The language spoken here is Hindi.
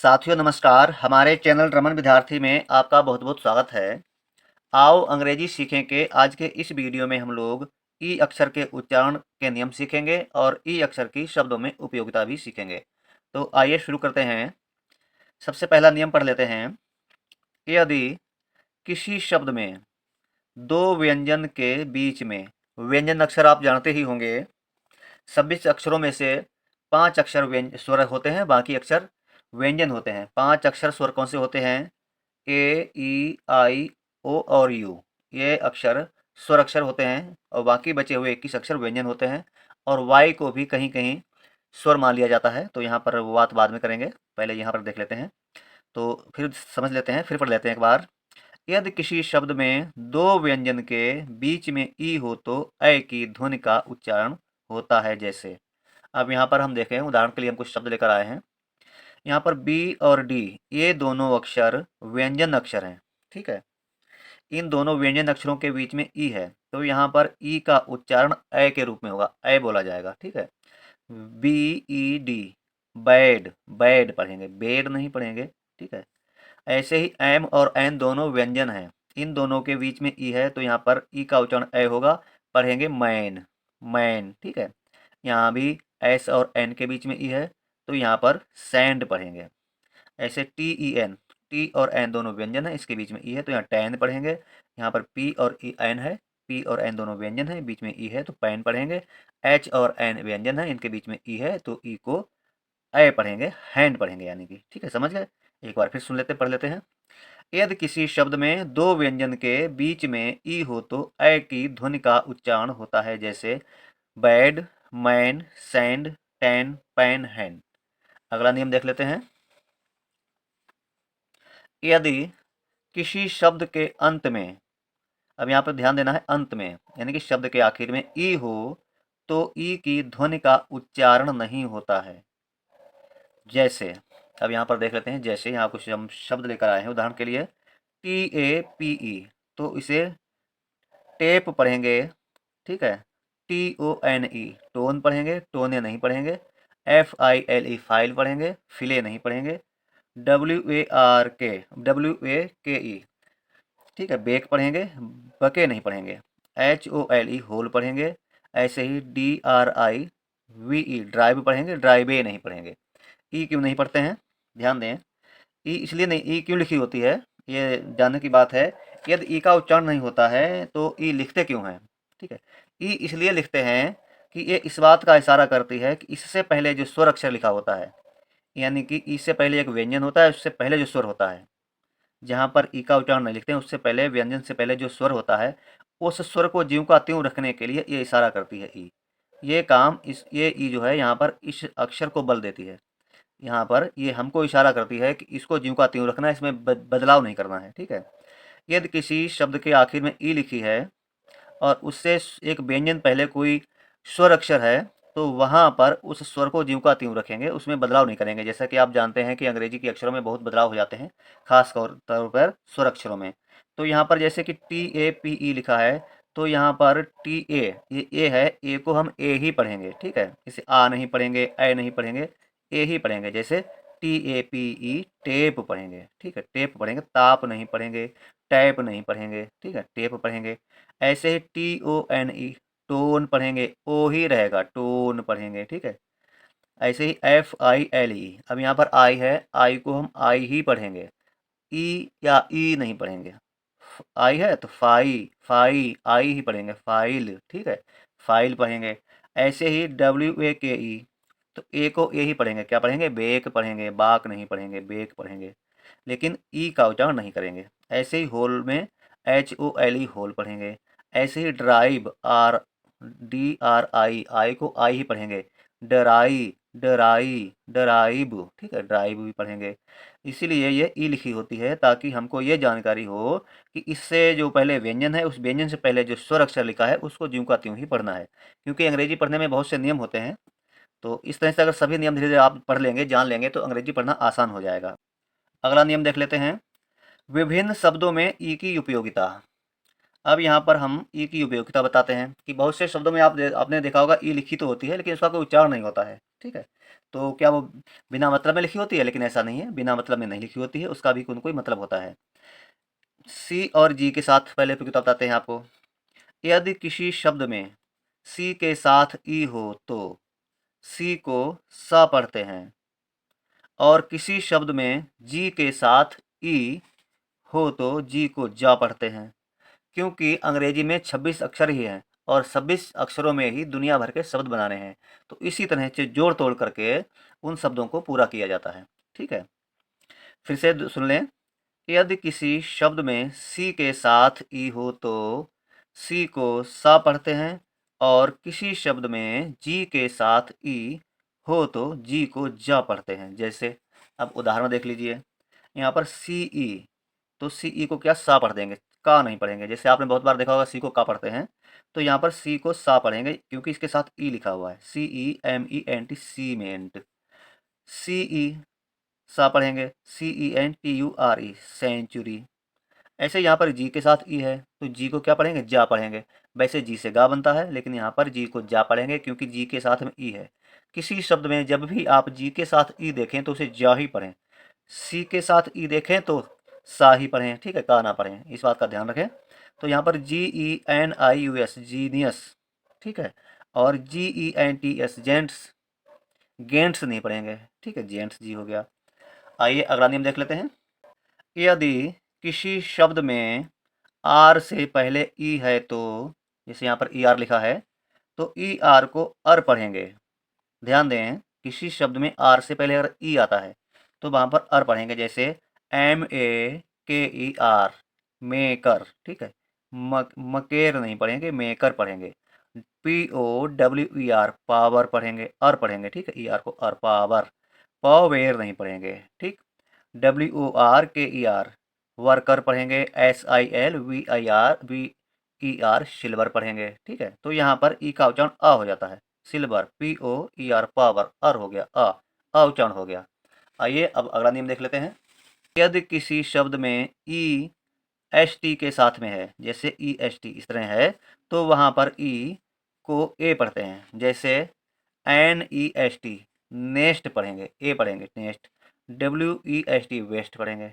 साथियों नमस्कार। हमारे चैनल रमन विद्यार्थी में आपका बहुत बहुत स्वागत है। आओ अंग्रेजी सीखें के आज के इस वीडियो में हम लोग ई अक्षर के उच्चारण के नियम सीखेंगे और ई अक्षर की शब्दों में उपयोगिता भी सीखेंगे। तो आइए शुरू करते हैं। सबसे पहला नियम पढ़ लेते हैं। यदि किसी शब्द में दो व्यंजन के बीच में, व्यंजन अक्षर आप जानते ही होंगे, 26 अक्षरों में से 5 अक्षर स्वर होते हैं, बाकी अक्षर व्यंजन होते हैं। 5 अक्षर स्वर कौन से होते हैं? ए, ई, आई, ओ और यू। ये अक्षर स्वर अक्षर होते हैं और बाकी बचे हुए 21 अक्षर व्यंजन होते हैं। और वाई को भी कहीं कहीं स्वर मान लिया जाता है, तो यहाँ पर वो बात बाद में करेंगे, पहले यहाँ पर देख लेते हैं। तो फिर समझ लेते हैं, फिर पढ़ लेते हैं एक बार। यदि किसी शब्द में दो व्यंजन के बीच में ई हो तो ऐ की ध्वनि का उच्चारण होता है जैसे। अब यहाँ पर हम देखें, उदाहरण के लिए हम कुछ शब्द लेकर आए हैं। यहाँ पर बी और डी, ये दोनों अक्षर व्यंजन अक्षर हैं, ठीक है। इन दोनों व्यंजन अक्षरों के बीच में ई है, तो यहाँ पर ई का उच्चारण ऐ के रूप में होगा, ऐ बोला जाएगा, ठीक है। B E D, bad, bad पढ़ेंगे, बेड नहीं पढ़ेंगे, ठीक है। ऐसे ही एम और एन दोनों व्यंजन हैं, इन दोनों के बीच में ई है, तो यहाँ पर ई का उच्चारण ऐ होगा, पढ़ेंगे मैन, मैन, ठीक है। यहाँ भी एस और एन के बीच में ई है, तो यहाँ पर सैंड पढ़ेंगे। ऐसे टी ई एन, टी और एन दोनों व्यंजन है, इसके बीच में ई है, तो यहाँ टैन पढ़ेंगे। यहाँ पर पी और ई एन है, पी और एन दोनों व्यंजन है, बीच में ई है, तो पैन पढ़ेंगे। एच और एन व्यंजन है, इनके बीच में ई है, तो ई को ए पढ़ेंगे, हैंड पढ़ेंगे यानी कि, ठीक है, समझ गए। एक बार फिर सुन लेते, पढ़ लेते हैं। यदि किसी शब्द में दो व्यंजन के बीच में ई हो तो ए की ध्वनि का उच्चारण होता है जैसे bad, man, sand, tan, pan, hand. अगला नियम देख लेते हैं। यदि किसी शब्द के अंत में, अब यहाँ पर ध्यान देना है, अंत में यानी कि शब्द के आखिर में ई हो तो ई की ध्वनि का उच्चारण नहीं होता है जैसे। अब यहाँ पर देख लेते हैं, जैसे यहाँ कुछ हम शब्द लेकर आए हैं, उदाहरण के लिए टी ए पी ई, तो इसे टेप पढ़ेंगे, ठीक है। T O N E, tone पढ़ेंगे, टोने नहीं पढ़ेंगे। F I L E, file पढ़ेंगे, फिले नहीं पढ़ेंगे। W A R K, W A K E, ठीक है, बेक पढ़ेंगे, बके नहीं पढ़ेंगे। H O L E, hole पढ़ेंगे। ऐसे ही D R I V E, drive पढ़ेंगे, ड्राइवे नहीं पढ़ेंगे। ई क्यों नहीं पढ़ते हैं? ध्यान दें, ई इसलिए नहीं, ई क्यों लिखी होती है, ये जानने की बात है। यदि ई का उच्चारण नहीं होता है तो ई लिखते क्यों हैं? ठीक है, ई इसलिए लिखते हैं कि ये इस बात का इशारा करती है कि इससे पहले जो स्वर अक्षर लिखा होता है, यानी कि ई से पहले एक व्यंजन होता है, उससे पहले जो स्वर होता है, जहाँ पर ई का उच्चारण नहीं लिखते हैं, उससे पहले व्यंजन से पहले जो स्वर होता है, उस स्वर को ज्यों का त्यों रखने के लिए ये इशारा करती है ई। ये काम, इस ये ई जो है यहाँ पर इस अक्षर को बल देती है। यहाँ पर ये हमको इशारा करती है कि इसको ज्यों का त्यों रखना है, इसमें बदलाव नहीं करना है, ठीक है। यदि किसी शब्द के आखिर में ई लिखी है और उससे एक व्यंजन पहले कोई स्वर अक्षर है, तो वहाँ पर उस स्वर को ज्यों का त्यों रखेंगे, उसमें बदलाव नहीं करेंगे। जैसा कि आप जानते हैं कि अंग्रेजी के अक्षरों में बहुत बदलाव हो जाते हैं, खास तौर पर स्वर अक्षरों में। तो यहाँ पर जैसे कि टी ए पी ई लिखा है, तो यहाँ पर टी ए, ये ए है, ए को हम ए ही पढ़ेंगे, ठीक है। इसे आ नहीं पढ़ेंगे, ए नहीं पढ़ेंगे, ए ही पढ़ेंगे। जैसे T A P E, tape पढ़ेंगे, ठीक है, टेप पढ़ेंगे। ताप नहीं पढ़ेंगे, टैप नहीं पढ़ेंगे, ठीक है, टेप पढ़ेंगे। ऐसे ही T O N E, tone पढ़ेंगे, ओ ही रहेगा, टोन पढ़ेंगे, ठीक है। ऐसे ही एफ आई एल ई, अब यहाँ पर आई है, आई को हम आई ही पढ़ेंगे, ई या ई नहीं पढ़ेंगे। आई है तो फाई, फाई आई ही पढ़ेंगे, फाइल, ठीक है, फाइल पढ़ेंगे। ऐसे ही डब्ल्यू ए के ई, तो ए को ए ही पढ़ेंगे, क्या पढ़ेंगे? बेक पढ़ेंगे, बाक नहीं पढ़ेंगे, बेक पढ़ेंगे, लेकिन ई का उच्चारण नहीं करेंगे। ऐसे ही होल में H O L E, hole पढ़ेंगे। ऐसे ही drive, R D R I, I को आई ही पढ़ेंगे। डराई, डराई, डराइब, ठीक है, ड्राइव भी पढ़ेंगे। इसीलिए ये ई लिखी होती है ताकि हमको ये जानकारी हो कि इससे जो पहले व्यंजन है, उस व्यंजन से पहले जो स्वर अक्षर लिखा है उसको ज्यों का त्यों ही पढ़ना है। क्योंकि अंग्रेजी पढ़ने में बहुत से नियम होते हैं, तो इस तरह से अगर सभी नियम धीरे धीरे आप पढ़ लेंगे, जान लेंगे, तो अंग्रेजी पढ़ना आसान हो जाएगा। अगला नियम देख लेते हैं। विभिन्न शब्दों में ई की उपयोगिता। अब यहाँ पर हम ई की उपयोगिता बताते हैं कि बहुत से शब्दों में आपने देखा होगा ई लिखी तो होती है लेकिन उसका कोई उच्चारण नहीं होता है, ठीक है। तो क्या वो बिना मतलब में लिखी होती है? लेकिन ऐसा नहीं है, बिना मतलब में नहीं लिखी होती है, उसका भी कोई न कोई मतलब होता है। सी और जी के साथ पहले उपयोगिता बताते हैं आपको। यदि किसी शब्द में सी के साथ ई हो तो सी को सा पढ़ते हैं, और किसी शब्द में जी के साथ ई हो तो जी को जा पढ़ते हैं। क्योंकि अंग्रेजी में 26 अक्षर ही हैं और 26 अक्षरों में ही दुनिया भर के शब्द बनाने हैं, तो इसी तरह से जोड़ तोड़ करके उन शब्दों को पूरा किया जाता है, ठीक है। फिर से सुन लें। यदि किसी शब्द में सी के साथ ई हो तो सी को सा पढ़ते हैं, और किसी शब्द में जी के साथ ई हो तो जी को जा पढ़ते हैं। जैसे अब उदाहरण देख लीजिए, यहाँ पर सी ई, तो सी ई को क्या सा पढ़ देंगे, का नहीं पढ़ेंगे। जैसे आपने बहुत बार देखा होगा सी को का पढ़ते हैं, तो यहाँ पर सी को सा पढ़ेंगे क्योंकि इसके साथ ई लिखा हुआ है। C E M E N T, cement. C E सा पढ़ेंगे, C E N T U R E, century. ऐसे यहाँ पर जी के साथ ई है तो जी को क्या पढ़ेंगे, जा पढ़ेंगे। वैसे जी से गा बनता है लेकिन यहाँ पर जी को जा पढ़ेंगे क्योंकि जी के साथ में ई है। किसी शब्द में जब भी आप जी के साथ ई देखें तो उसे जा ही पढ़ें, सी के साथ ई देखें तो सा ही पढ़ें, ठीक है, का ना पढ़ें, इस बात का ध्यान रखें। तो यहाँ पर G E N I U S, genius, ठीक है, और G E N T S, gents, gents नहीं पढ़ेंगे, ठीक है, जेंट्स जी हो गया। आइए अगला नियम देख लेते हैं। यदि किसी शब्द में आर से पहले ई है तो, जैसे यहाँ पर ई आर लिखा है, तो ई आर को अर पढ़ेंगे। ध्यान दें, किसी शब्द में आर से पहले अगर ई आता है तो वहाँ पर अर पढ़ेंगे। जैसे M A K E R, maker, ठीक है। मकेर नहीं पढ़ेंगे, मेकर पढ़ेंगे। P O W E R, power पढ़ेंगे, अर पढ़ेंगे, ठीक है, ई आर को अर, पावर। पॉवेर नहीं पढ़ेंगे, ठीक। डब्ल्यू ओ आर के ई आर, वर्कर पढ़ेंगे। S I L V I R V E R, silver पढ़ेंगे, ठीक है। तो यहाँ पर ई का उच्चारण अ हो जाता है, silver, P O E R, power, अर हो गया, अ उच्चारण हो गया। आइए अब अगला नियम देख लेते हैं। यदि किसी शब्द में ई एस टी के साथ में है, जैसे ई एस टी इस तरह है, तो वहाँ पर ई को ए पढ़ते हैं। जैसे N E S T, nest पढ़ेंगे, ए पढ़ेंगे नेस्ट। W E S T, west पढ़ेंगे।